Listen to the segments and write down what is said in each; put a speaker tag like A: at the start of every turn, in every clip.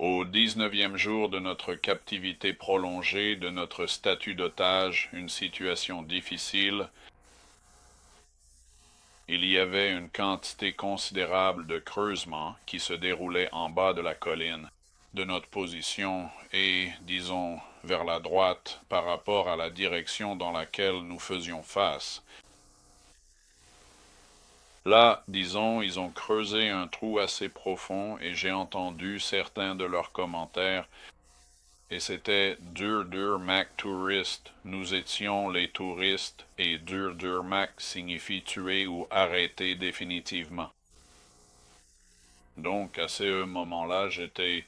A: Au 19e jour de notre captivité prolongée, de notre statut d'otage, une situation difficile, il y avait une quantité considérable de creusements qui se déroulaient en bas de la colline, de notre position et, disons, vers la droite par rapport à la direction dans laquelle nous faisions face. Là, disons, ils ont creusé un trou assez profond et j'ai entendu certains de leurs commentaires. Et c'était dur Mac touriste. Nous étions les touristes et dur Mac signifie tuer ou arrêter définitivement. Donc, à ce moment-là, j'étais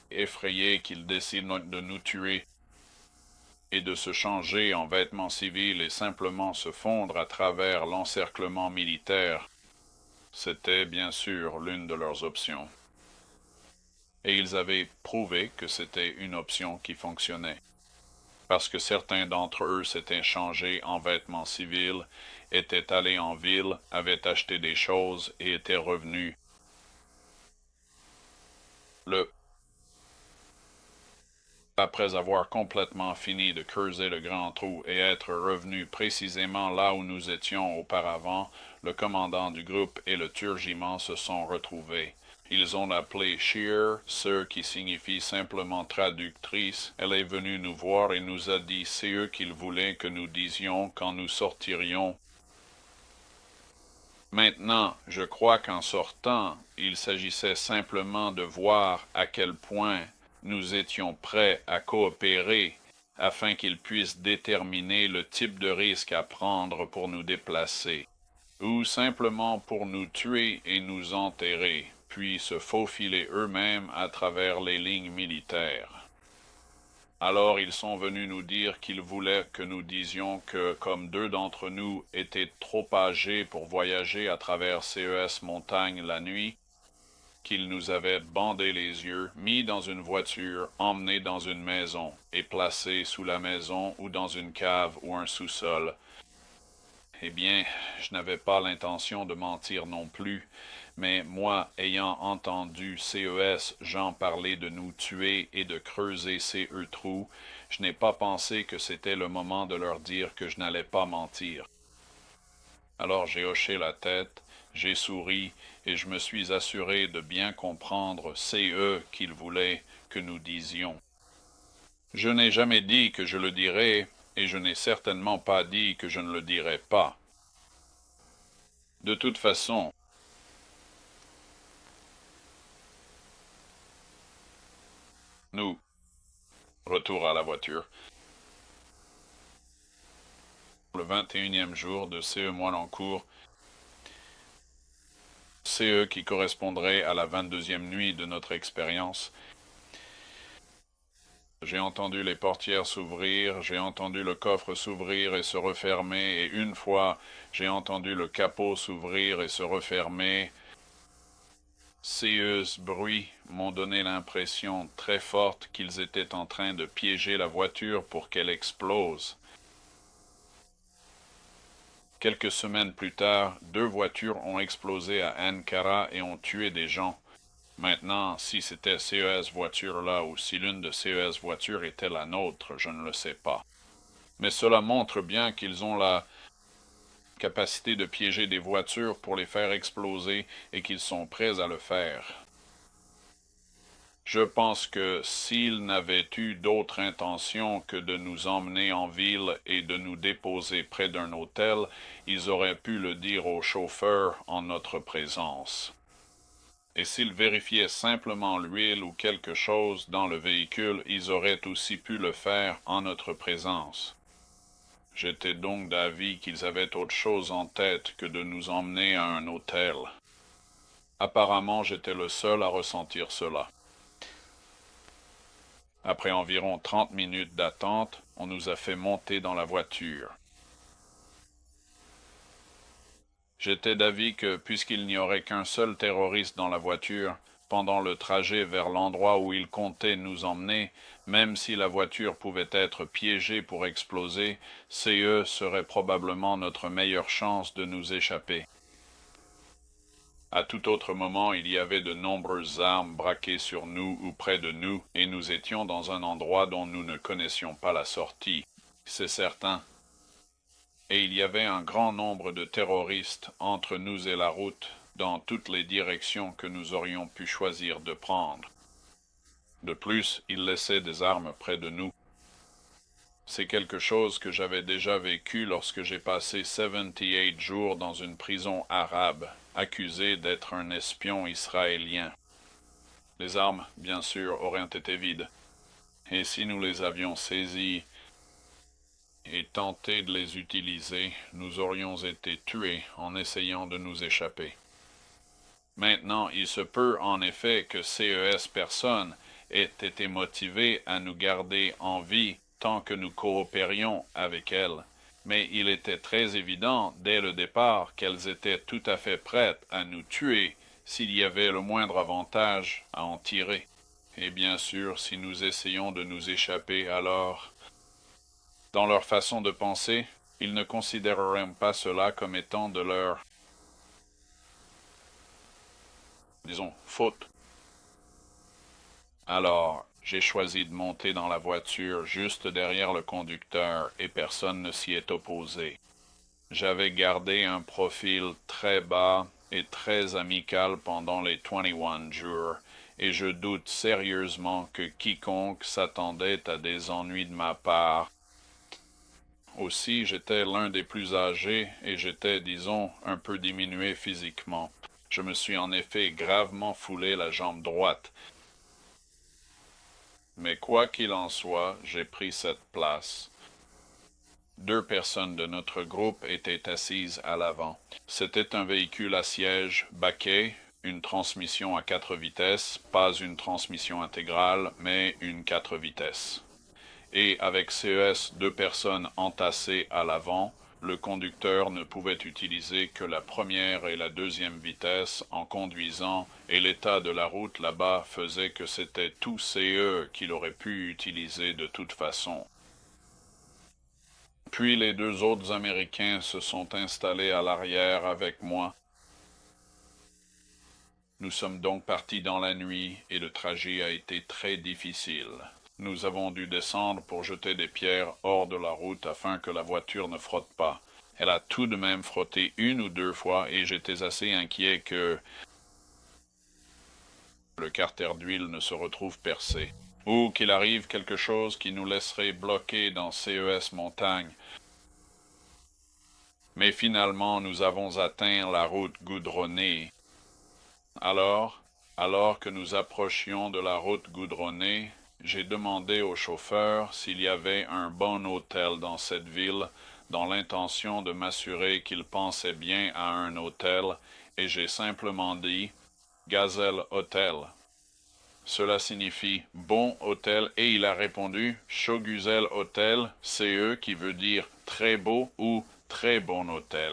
A: effrayé qu'ils décident de nous tuer et de se changer en vêtements civils et simplement se fondre à travers l'encerclement militaire. C'était bien sûr l'une de leurs options. Et ils avaient prouvé que c'était une option qui fonctionnait. Parce que certains d'entre eux s'étaient changés en vêtements civils, étaient allés en ville, avaient acheté des choses et étaient revenus. Après avoir complètement fini de creuser le grand trou et être revenus précisément là où nous étions auparavant, le commandant du groupe et le turgiment se sont retrouvés. Ils ont appelé Shear, ce qui signifie simplement traductrice. Elle est venue nous voir et nous a dit c'est eux qu'ils voulaient que nous disions quand nous sortirions. Maintenant, je crois qu'en sortant, il s'agissait simplement de voir à quel point nous étions prêts à coopérer afin qu'ils puissent déterminer le type de risque à prendre pour nous déplacer, ou simplement pour nous tuer et nous enterrer, puis se faufiler eux-mêmes à travers les lignes militaires. Alors ils sont venus nous dire qu'ils voulaient que nous disions que, comme deux d'entre nous étaient trop âgés pour voyager à travers CES Montagne la nuit, qu'ils nous avaient bandé les yeux, mis dans une voiture, emmenés dans une maison, et placés sous la maison ou dans une cave ou un sous-sol. Eh bien, je n'avais pas l'intention de mentir non plus, mais moi, ayant entendu CES Jean parler de nous tuer et de creuser ces trous, je n'ai pas pensé que c'était le moment de leur dire que je n'allais pas mentir. Alors j'ai hoché la tête, j'ai souri, et je me suis assuré de bien comprendre c'est eux qu'ils voulaient que nous disions. Je n'ai jamais dit que je le dirais, et je n'ai certainement pas dit que je ne le dirais pas. De toute façon, nous, retour à la voiture, le 21e jour de CE Moilencourt, CE qui correspondrait à la 22e nuit de notre expérience. J'ai entendu les portières s'ouvrir, j'ai entendu le coffre s'ouvrir et se refermer, et une fois, j'ai entendu le capot s'ouvrir et se refermer. Ces bruits m'ont donné l'impression très forte qu'ils étaient en train de piéger la voiture pour qu'elle explose. Quelques semaines plus tard, 2 voitures ont explosé à Ankara et ont tué des gens. Maintenant, si c'était CES voiture-là ou si l'une de CES voitures était la nôtre, je ne le sais pas. Mais cela montre bien qu'ils ont la capacité de piéger des voitures pour les faire exploser et qu'ils sont prêts à le faire. Je pense que s'ils n'avaient eu d'autre intention que de nous emmener en ville et de nous déposer près d'un hôtel, ils auraient pu le dire au chauffeur en notre présence. Et s'ils vérifiaient simplement l'huile ou quelque chose dans le véhicule, ils auraient aussi pu le faire en notre présence. J'étais donc d'avis qu'ils avaient autre chose en tête que de nous emmener à un hôtel. Apparemment, j'étais le seul à ressentir cela. Après environ 30 minutes d'attente, on nous a fait monter dans la voiture. J'étais d'avis que, puisqu'il n'y aurait qu'un seul terroriste dans la voiture, pendant le trajet vers l'endroit où il comptait nous emmener, même si la voiture pouvait être piégée pour exploser, CE serait probablement notre meilleure chance de nous échapper. À tout autre moment, il y avait de nombreuses armes braquées sur nous ou près de nous, et nous étions dans un endroit dont nous ne connaissions pas la sortie. C'est certain. Et il y avait un grand nombre de terroristes entre nous et la route, dans toutes les directions que nous aurions pu choisir de prendre. De plus, ils laissaient des armes près de nous. C'est quelque chose que j'avais déjà vécu lorsque j'ai passé 78 jours dans une prison arabe, accusé d'être un espion israélien. Les armes, bien sûr, auraient été vides. Et si nous les avions saisies et tenté de les utiliser, nous aurions été tués en essayant de nous échapper. Maintenant, il se peut en effet que CES personnes aient été motivées à nous garder en vie tant que nous coopérions avec elles, mais il était très évident dès le départ qu'elles étaient tout à fait prêtes à nous tuer s'il y avait le moindre avantage à en tirer. Et bien sûr, si nous essayons de nous échapper, alors, dans leur façon de penser, ils ne considéreraient pas cela comme étant de leur, disons, faute. Alors, j'ai choisi de monter dans la voiture juste derrière le conducteur et personne ne s'y est opposé. J'avais gardé un profil très bas et très amical pendant les 21 jours, et je doute sérieusement que quiconque s'attendait à des ennuis de ma part. Aussi, j'étais l'un des plus âgés et j'étais, disons, un peu diminué physiquement. Je me suis en effet gravement foulé la jambe droite. Mais quoi qu'il en soit, j'ai pris cette place. 2 personnes de notre groupe étaient assises à l'avant. C'était un véhicule à siège baquet, une transmission à 4 vitesses, pas une transmission intégrale, mais une 4 vitesses. Et avec CES 2 personnes entassées à l'avant, le conducteur ne pouvait utiliser que la première et la deuxième vitesse en conduisant, et l'état de la route là-bas faisait que c'était tout CE qu'il aurait pu utiliser de toute façon. Puis les 2 autres Américains se sont installés à l'arrière avec moi. Nous sommes donc partis dans la nuit et le trajet a été très difficile. Nous avons dû descendre pour jeter des pierres hors de la route afin que la voiture ne frotte pas. Elle a tout de même frotté 1 ou 2 fois et j'étais assez inquiet que le carter d'huile ne se retrouve percé. Ou qu'il arrive quelque chose qui nous laisserait bloqués dans CES Montagne. Mais finalement, nous avons atteint la route goudronnée. Alors que nous approchions de la route goudronnée, j'ai demandé au chauffeur s'il y avait un bon hôtel dans cette ville, dans l'intention de m'assurer qu'il pensait bien à un hôtel, et j'ai simplement dit « Gazelle Hôtel ». Cela signifie « bon hôtel » et il a répondu « Choguzel Hôtel, CE qui veut dire « très beau » ou « très bon hôtel ».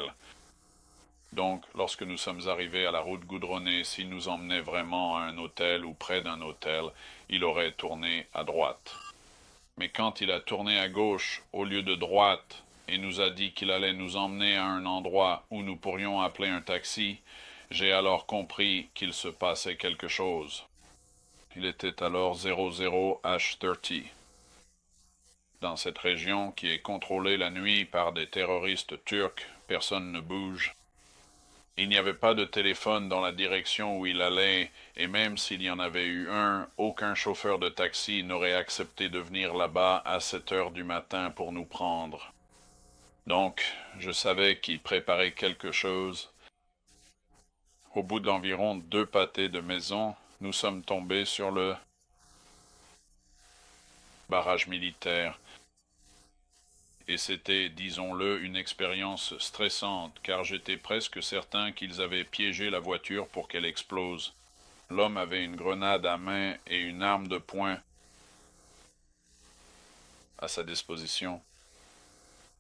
A: Donc, lorsque nous sommes arrivés à la route goudronnée, s'il nous emmenait vraiment à un hôtel ou près d'un hôtel, il aurait tourné à droite. Mais quand il a tourné à gauche au lieu de droite et nous a dit qu'il allait nous emmener à un endroit où nous pourrions appeler un taxi, j'ai alors compris qu'il se passait quelque chose. Il était alors 00H30. Dans cette région qui est contrôlée la nuit par des terroristes turcs, personne ne bouge. Il n'y avait pas de téléphone dans la direction où il allait, et même s'il y en avait eu un, aucun chauffeur de taxi n'aurait accepté de venir là-bas à 7 heures du matin pour nous prendre. Donc, je savais qu'il préparait quelque chose. Au bout d'environ 2 pâtés de maison, nous sommes tombés sur le barrage militaire. Et c'était, disons-le, une expérience stressante, car j'étais presque certain qu'ils avaient piégé la voiture pour qu'elle explose. L'homme avait une grenade à main et une arme de poing à sa disposition.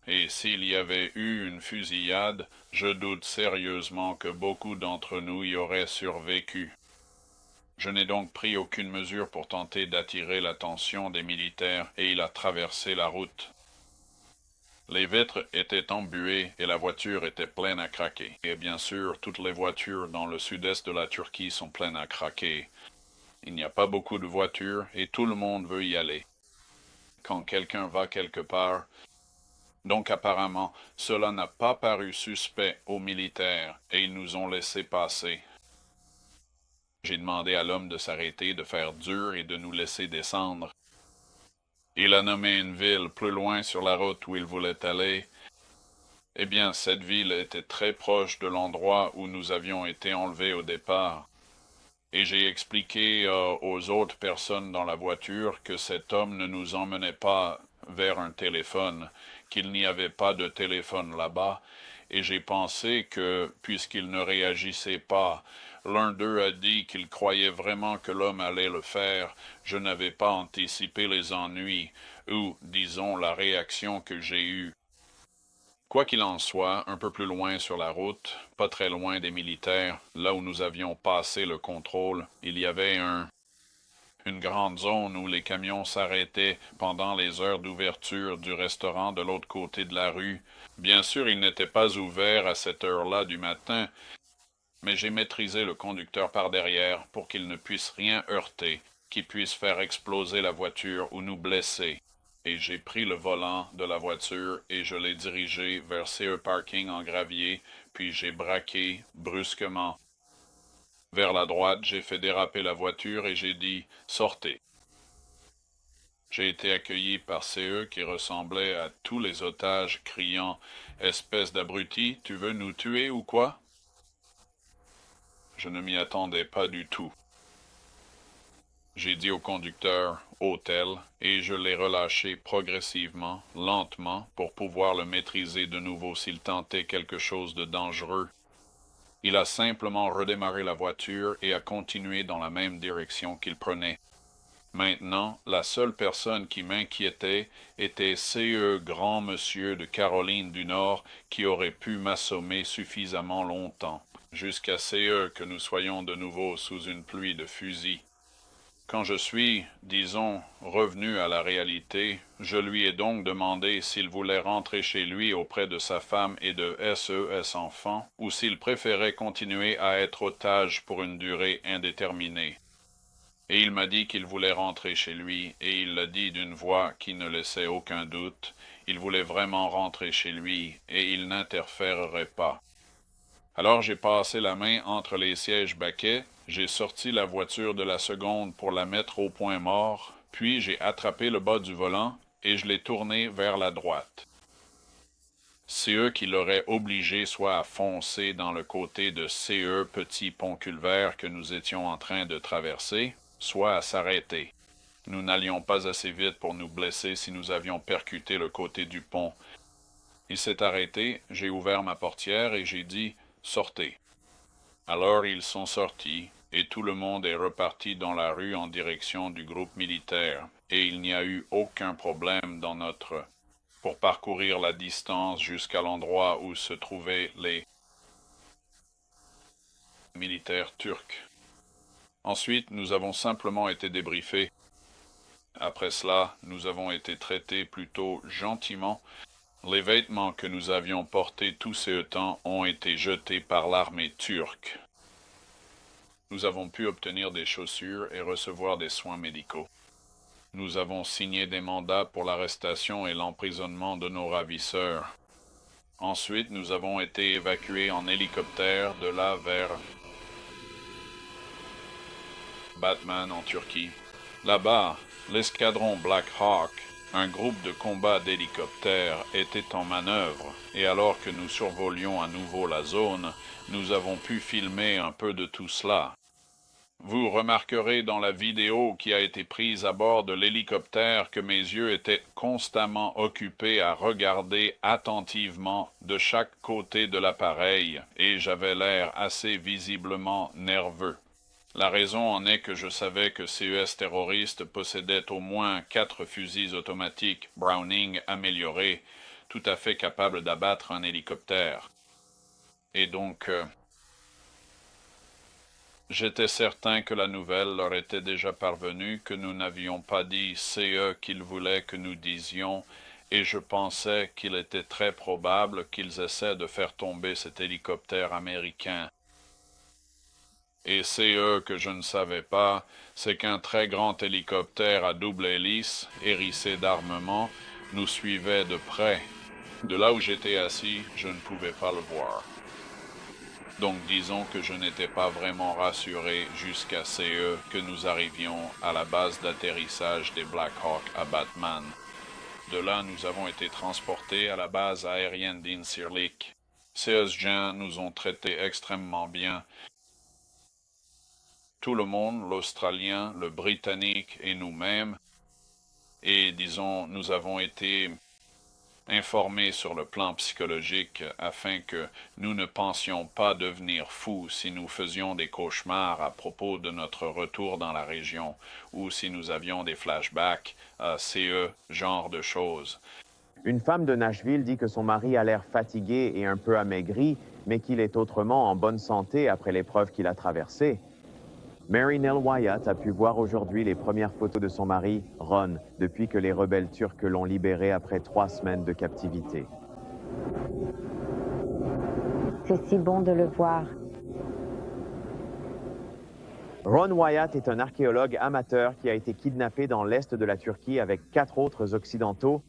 A: Et s'il y avait eu une fusillade, je doute sérieusement que beaucoup d'entre nous y auraient survécu. Je n'ai donc pris aucune mesure pour tenter d'attirer l'attention des militaires, et il a traversé la route. Les vitres étaient embuées et la voiture était pleine à craquer. Et bien sûr, toutes les voitures dans le sud-est de la Turquie sont pleines à craquer. Il n'y a pas beaucoup de voitures et tout le monde veut y aller. Quand quelqu'un va quelque part, donc apparemment, cela n'a pas paru suspect aux militaires et ils nous ont laissé passer. J'ai demandé à l'homme de s'arrêter, de faire dur et de nous laisser descendre. Il a nommé une ville plus loin sur la route où il voulait aller. Eh bien, cette ville était très proche de l'endroit où nous avions été enlevés au départ. Et j'ai expliqué aux autres personnes dans la voiture que cet homme ne nous emmenait pas vers un téléphone, qu'il n'y avait pas de téléphone là-bas, et j'ai pensé que, puisqu'il ne réagissait pas, l'un d'eux a dit qu'il croyait vraiment que l'homme allait le faire, je n'avais pas anticipé les ennuis, ou, disons, la réaction que j'ai eue. Quoi qu'il en soit, un peu plus loin sur la route, pas très loin des militaires, là où nous avions passé le contrôle, il y avait une grande zone où les camions s'arrêtaient pendant les heures d'ouverture du restaurant de l'autre côté de la rue. Bien sûr, il n'était pas ouvert à cette heure-là du matin, mais j'ai maîtrisé le conducteur par derrière pour qu'il ne puisse rien heurter, qu'il puisse faire exploser la voiture ou nous blesser. Et j'ai pris le volant de la voiture et je l'ai dirigé vers CE Parking en gravier, puis j'ai braqué brusquement. Vers la droite, j'ai fait déraper la voiture et j'ai dit « Sortez ». J'ai été accueilli par CE qui ressemblait à tous les otages criant « Espèce d'abruti, tu veux nous tuer ou quoi ?» Je ne m'y attendais pas du tout. J'ai dit au conducteur « Hôtel » et je l'ai relâché progressivement, lentement, pour pouvoir le maîtriser de nouveau s'il tentait quelque chose de dangereux. Il a simplement redémarré la voiture et a continué dans la même direction qu'il prenait. Maintenant, la seule personne qui m'inquiétait était CE grand monsieur de Caroline du Nord qui aurait pu m'assommer suffisamment longtemps, jusqu'à CE que nous soyons de nouveau sous une pluie de fusils. Quand je suis, disons, revenu à la réalité, je lui ai donc demandé s'il voulait rentrer chez lui auprès de sa femme et de SES enfants, ou s'il préférait continuer à être otage pour une durée indéterminée. Et il m'a dit qu'il voulait rentrer chez lui, et il l'a dit d'une voix qui ne laissait aucun doute. Il voulait vraiment rentrer chez lui, et il n'interférerait pas. Alors j'ai passé la main entre les sièges baquets, j'ai sorti la voiture de la seconde pour la mettre au point mort, puis j'ai attrapé le bas du volant et je l'ai tourné vers la droite. CE qui l'aurait obligé soit à foncer dans le côté de CE petit pont culvert que nous étions en train de traverser, soit à s'arrêter. Nous n'allions pas assez vite pour nous blesser si nous avions percuté le côté du pont. Il s'est arrêté, j'ai ouvert ma portière et j'ai dit « Sortez ». Alors ils sont sortis, et tout le monde est reparti dans la rue en direction du groupe militaire, et il n'y a eu aucun problème pour parcourir la distance jusqu'à l'endroit où se trouvaient les militaires turcs. Ensuite, nous avons simplement été débriefés. Après cela, nous avons été traités plutôt gentiment. Les vêtements que nous avions portés tout ce temps ont été jetés par l'armée turque. Nous avons pu obtenir des chaussures et recevoir des soins médicaux. Nous avons signé des mandats pour l'arrestation et l'emprisonnement de nos ravisseurs. Ensuite, nous avons été évacués en hélicoptère de là vers Batman en Turquie. Là-bas, l'escadron Black Hawk, un groupe de combat d'hélicoptères, était en manœuvre, et alors que nous survolions à nouveau la zone, nous avons pu filmer un peu de tout cela. Vous remarquerez dans la vidéo qui a été prise à bord de l'hélicoptère que mes yeux étaient constamment occupés à regarder attentivement de chaque côté de l'appareil, et j'avais l'air assez visiblement nerveux. La raison en est que je savais que CES terroristes possédaient au moins 4 fusils automatiques Browning améliorés, tout à fait capables d'abattre un hélicoptère. Et donc, j'étais certain que la nouvelle leur était déjà parvenue, que nous n'avions pas dit CE qu'ils voulaient que nous disions et je pensais qu'il était très probable qu'ils essaient de faire tomber cet hélicoptère américain. Et c'est eux que je ne savais pas, c'est qu'un très grand hélicoptère à double hélice, hérissé d'armement, nous suivait de près. De là où j'étais assis, je ne pouvais pas le voir. Donc disons que je n'étais pas vraiment rassuré jusqu'à ce que nous arrivions à la base d'atterrissage des Black Hawk à Batman. De là, nous avons été transportés à la base aérienne d'Incirlik. Ces gens nous ont traités extrêmement bien. Tout le monde, l'Australien, le Britannique et nous-mêmes. Et disons, nous avons été informés sur le plan psychologique afin que nous ne pensions pas devenir fous si nous faisions des cauchemars à propos de notre retour dans la région ou si nous avions des flashbacks à ce genre de choses.
B: Une femme de Nashville dit que son mari a l'air fatigué et un peu amaigri, mais qu'il est autrement en bonne santé après l'épreuve qu'il a traversée. Mary Nell Wyatt a pu voir aujourd'hui les premières photos de son mari, Ron, depuis que les rebelles turcs l'ont libéré après 3 semaines de captivité.
C: C'est si bon de le voir.
B: Ron Wyatt est un archéologue amateur qui a été kidnappé dans l'est de la Turquie avec 4 autres Occidentaux.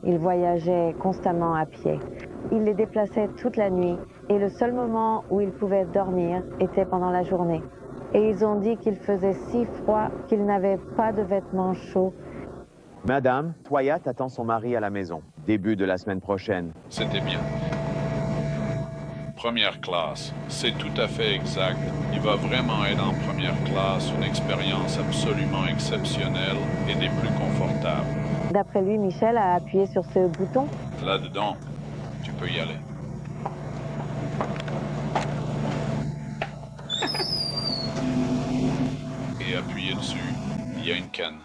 C: Il voyageait constamment à pied. Il les déplaçait toute la nuit et le seul moment où il pouvait dormir était pendant la journée. Et ils ont dit qu'il faisait si froid qu'il n'avait pas de vêtements chauds.
B: Madame Wyatt attend son mari à la maison, début de la semaine prochaine.
A: C'était bien. Première classe, c'est tout à fait exact. Il va vraiment être en première classe, une expérience absolument exceptionnelle et des plus confortables.
C: D'après lui, Michel a appuyé sur ce bouton.
A: Là-dedans, tu peux y aller. Et appuyer dessus, il y a une canne.